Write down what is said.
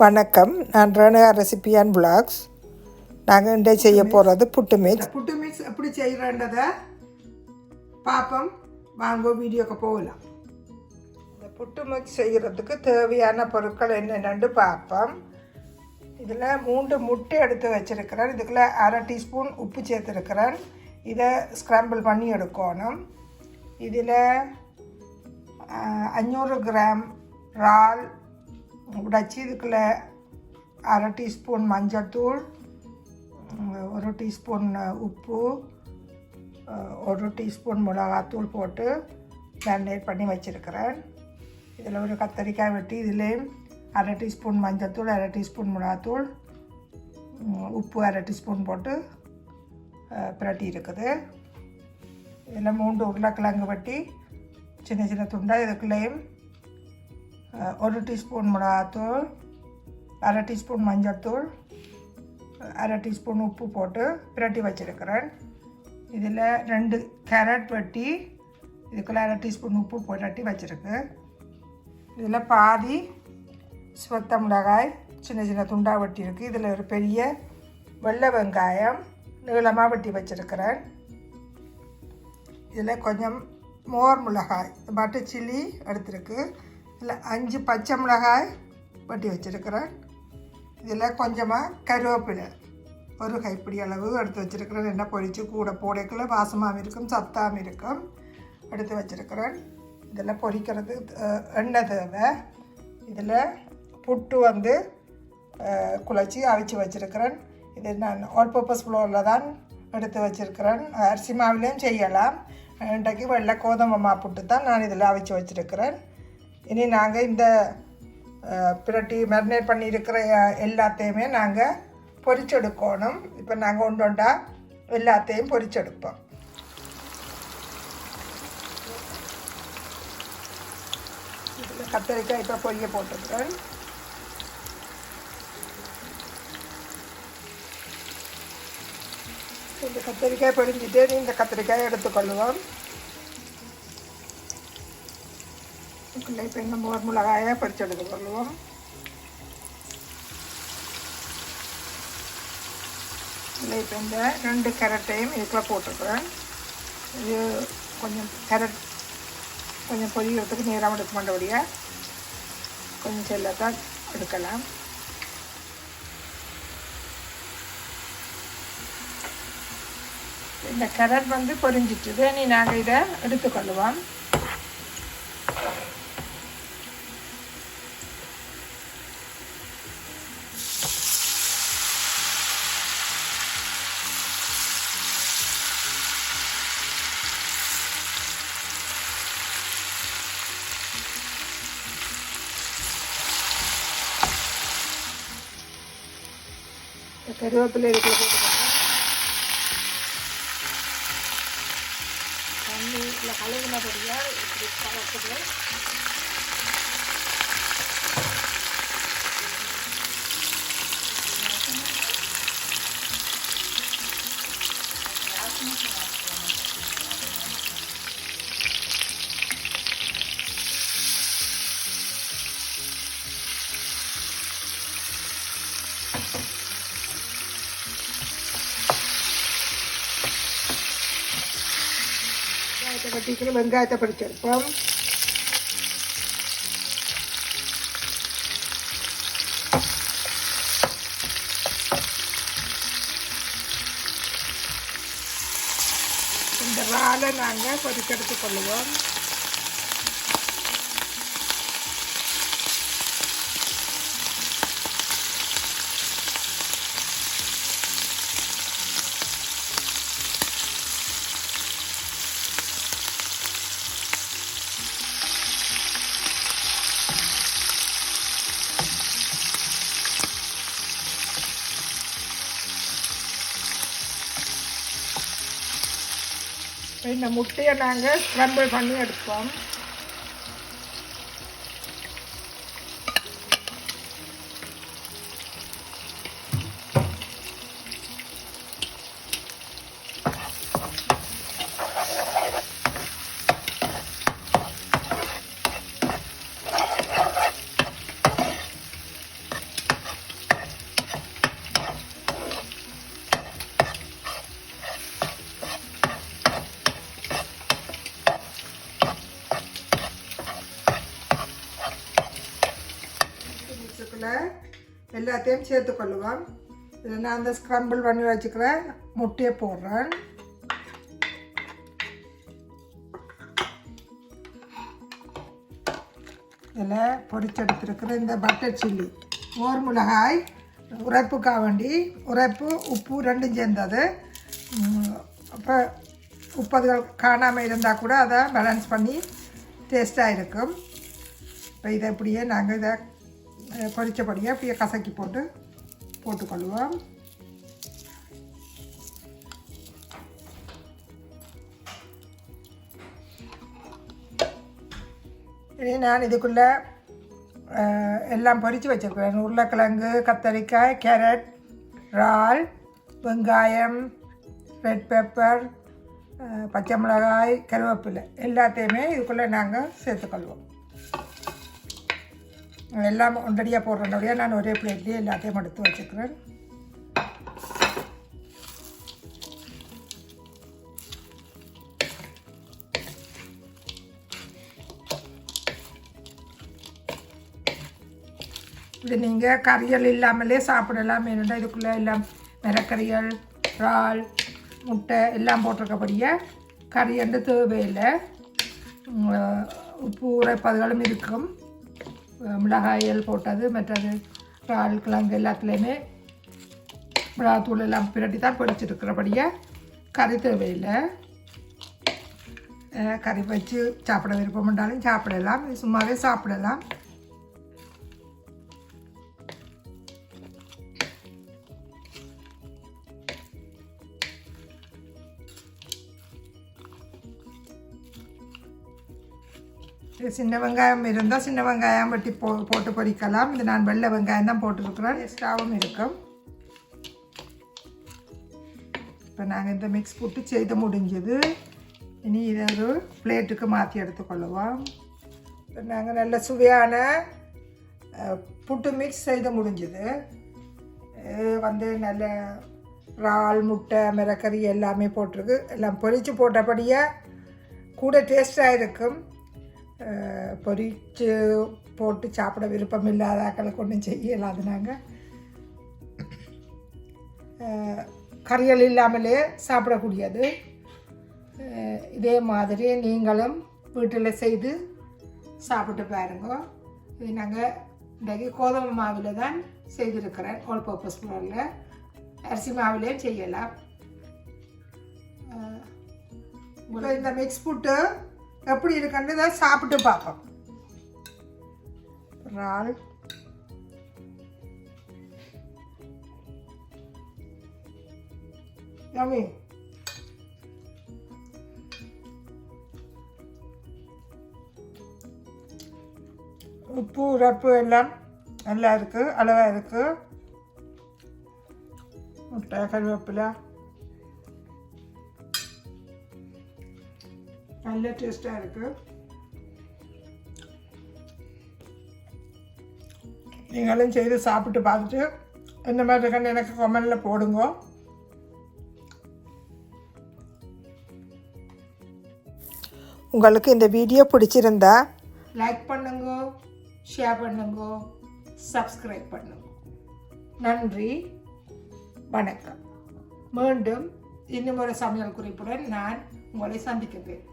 வணக்கம், நான் Renuka recipe and vlogs. நாங்கள் இன்றைய செய்ய போகிறது புட்டு மிக்ஸ். புட்டு மிக்ஸ் எப்படி செய்கிறன்றதை பார்ப்போம். வாங்க வீடியோக்கு போகலாம். இந்த புட்டு மிக்ஸ் செய்கிறதுக்கு தேவையான பொருட்கள் என்னென்னு பார்ப்போம். இதில் 3 முட்டை எடுத்து வச்சுருக்கிறேன். இதுக்குள்ள 1/2 டீஸ்பூன் உப்பு சேர்த்துருக்கிறேன். இதை ஸ்க்ராம்பிள் பண்ணி எடுக்கணும். இதில் 500 கிராம் இறால் உடைச்சி இதுக்குள்ள 1/2 டீஸ்பூன் மஞ்சள்தூள், 1 டீஸ்பூன் உப்பு, 1 டீஸ்பூன் மிளகாத்தூள் போட்டு மேரினேட் பண்ணி வச்சுருக்கிறேன். இதில் ஒரு கத்தரிக்காய் வெட்டி இதிலேயும் 1/2 டீஸ்பூன் மஞ்சள்தூள், 1/2 டீஸ்பூன் மிளகாத்தூள், உப்பு 1/2 டீஸ்பூன் போட்டு பிரட்டி இருக்குது. இதில் 3 உருளைக்கிழங்கு வெட்டி சின்ன சின்ன துண்டாக இதுக்குள்ளேயும் 1 டீஸ்பூன் மிளகாத்தூள், 1/2 டீஸ்பூன் மஞ்சள்தூள், 1/2 டீஸ்பூன் உப்பு போட்டு பிரட்டி வச்சுருக்கிறேன். இதில் 2 கேரட் வெட்டி இதுக்குள்ளே 1/2 டீஸ்பூன் உப்பு பிரட்டி வச்சுருக்கு. இதில் பாதி சிவத்த மிளகாய் சின்ன சின்ன துண்டாக வெட்டி இருக்குது. இதில் ஒரு பெரிய வெள்ளை வெங்காயம் நீளமாக வெட்டி வச்சுருக்கிறேன். இதில் கொஞ்சம் மோர் மிளகாய் பட்டு சில்லி எடுத்துருக்கு. இதில் 5 பச்சை மிளகாய் வெட்டி வச்சுருக்கிறேன். இதில் கொஞ்சமாக கருவேப்பிலை ஒரு கைப்பிடி அளவு எடுத்து வச்சுருக்கிறேன். எண்ணெய் பொரித்து கூட போடைக்குள்ள வாசமாகவும் இருக்கும் சத்தாகவும் இருக்கும் எடுத்து வச்சுருக்கிறேன். இதில் பொரிக்கிறது எண்ணெய் தேவை. இதில் புட்டு குழச்சி அவிச்சு வச்சுருக்கிறேன். இது நான் ஆல் பர்பஸ் ஃப்ளோரில் தான் எடுத்து வச்சுருக்கிறேன். அரிசி மாவுலேயும் செய்யலாம். இன்றைக்கு வெள்ளை கோதுமை மா புட்டு தான் நான் இதில் அவிச்சு வச்சுருக்கிறேன். இனி நாங்கள் இந்த பிரட்டி மேரினேட் பண்ணியிருக்கிற எல்லாத்தையுமே நாங்கள் பொரிச்செடுக்கணும். இப்போ நாங்கள் ஒன்றா எல்லாத்தையும் பொரிச்செடுப்போம். இதில் கத்தரிக்காய் இப்போ பொரிய போட்டுக்கிறேன். இந்த கத்தரிக்காய் பொரிஞ்சிட்டு இந்த கத்திரிக்காய் எடுத்துக்கொள்ளுவோம். இப்போ இந்த மோர் மிளகாயை பறிச்சு எடுத்துக்கொள்ளுவோம். இல்லை இப்போ இந்த 2 கேரட்டையும் இதுக்குள்ள போட்டுக்கிறேன். இது கொஞ்சம் கேரட் கொஞ்சம் பொரியறதுக்கு நேரம் எடுக்க மாட்டபடியாக கொஞ்சம் செல்லத்தான் எடுக்கலாம். இந்த கேரட் பொரிஞ்சிட்டுது. நீ நாங்கள் இதை எடுத்துக்கொள்ளுவோம். கருவேப்பிலை இதுக்குள்ள போட்டுக்கிறேன். தண்ணியில் கழுவினபடியாக இப்படி கலக்குது. வெங்காயத்தை பொரிச்செடுப்போம். இந்த இறாலை நாங்கள் பொரிச்செடுத்து கொள்ளுவோம். இந்த முட்டையை நாங்கள் ஸ்க்ரம்பிள் பண்ணி எடுப்போம். இதுக்குள்ள எல்லாத்தையும் சேர்த்துக்கொள்ளுவோம். இதில் நான் அந்த ஸ்க்ரம்பிள் பண்ணி வச்சுக்கிற முட்டையை போடுறேன். இதில் பொரிச்செடுத்துருக்கிற இந்த பட்டர் சில்லி, மோர் மிளகாய், உரைப்புக்காக வேண்டி உரைப்பு உப்பு ரெண்டும் சேர்ந்தது. அப்போ உப்பு அதுகள் காணாமல் இருந்தால் கூட அதை பேலன்ஸ் பண்ணி டேஸ்ட்டாக இருக்கும். இப்போ இதை இப்படியே நாங்கள் இதை பொரிச்சபடியே அப்படியே கசக்கி போட்டுக்கொள்வோம். இனி நான் இதுக்குள்ளே எல்லாம் பொரித்து வச்சுருக்கிறேன். உருளைக்கிழங்கு, கத்தரிக்காய், கேரட், இறால், வெங்காயம், ரெட் பெப்பர், பச்சை மிளகாய், கருவேப்பிலை எல்லாத்தையுமே இதுக்குள்ளே நாங்கள் சேர்த்துக்கொள்வோம். எல்லாம் ஒன்றடியாக போடுறதுடைய நான் ஒரே பிளேட்லேயே எல்லாத்தையும் எடுத்து வச்சுக்கிறேன். இது நீங்கள் கறிகள் இல்லாமலே சாப்பிடலாம். ஏன்னா இதுக்குள்ளே எல்லாம் மிரக்கறிகள், இறால், முட்டை எல்லாம் போட்டிருக்கபடியே கறி எந்த தேவையில்லை. உப்பு உரைப்பதுகளும் இருக்கும். மிளகாய்கள் போட்டது, மற்றது இறால், கிழங்கு எல்லாத்துலேயுமே மிளகாத்தூள் எல்லாம் பிரட்டி தான் பொரிச்சிருக்கிறபடியே கறி தேவையில்லை. கறி வச்சு சாப்பிட விருப்பம் என்றாலும் சாப்பிடலாம், சும்மாவே சாப்பிடலாம். சின்ன வெங்காயம் இருந்தால் சின்ன வெங்காயம் வெட்டி போட்டு பொரிக்கலாம். இது நான் வெள்ளை வெங்காயம் தான் போட்டுருக்குறேன். டேஸ்ட்டாகவும் இருக்கும். இப்போ நாங்கள் இந்த மிக்ஸ் போட்டு செய்து முடிஞ்சது. இனி இதை ஒரு பிளேட்டுக்கு மாற்றி எடுத்துக்கொள்ளுவோம். இப்போ நாங்கள் நல்ல சுவையான புட்டு மிக்ஸ் செய்து முடிஞ்சது. வந்து நல்ல இறால், முட்டை, மிரக்கறி எல்லாமே போட்டிருக்கு. எல்லாம் பொரித்து போட்டபடியே கூட டேஸ்ட்டாக இருக்கும். பொரித்து போட்டு சாப்பிட விருப்பம் இல்லாதாக்களுக்கு ஒன்றும் செய்யலாம். அது நாங்கள் கறிகள் இல்லாமலே சாப்பிடக்கூடியது. இதே மாதிரி நீங்களும் வீட்டில் செய்து சாப்பிட்டு பாருங்க. இது நாங்கள் இன்றைக்கி கோதுமை மாவில் தான் செய்திருக்கிறேன். ஆல் பர்பஸ் ஃப்ளோரில் அரிசி மாவிலே செய்யலாம். இந்த மிக்ஸ் புட்டு எப்படி இருக்குன்னு தான் சாப்பிட்டு பார்ப்போம். இறால், யம்மி. உப்பு உரைப்பு எல்லாம் நல்லா இருக்குது, அளவாக இருக்குது. முட்டை, கருவேப்பிலை நல்ல டேஸ்ட்டாக இருக்குது. நீங்களும் செய்து சாப்பிட்டு பார்த்துட்டு இந்த மாதிரி இருக்குன்னு எனக்கு கமெண்டில் போடுங்க. உங்களுக்கு இந்த வீடியோ பிடிச்சிருந்தா லைக் பண்ணுங்க, ஷேர் பண்ணுங்க, சப்ஸ்கிரைப் பண்ணுங்க. நன்றி, வணக்கம். மீண்டும் இன்னும் ஒரு சமையல் குறிப்புடன் நான் உங்களை சந்திக்கிறேன்.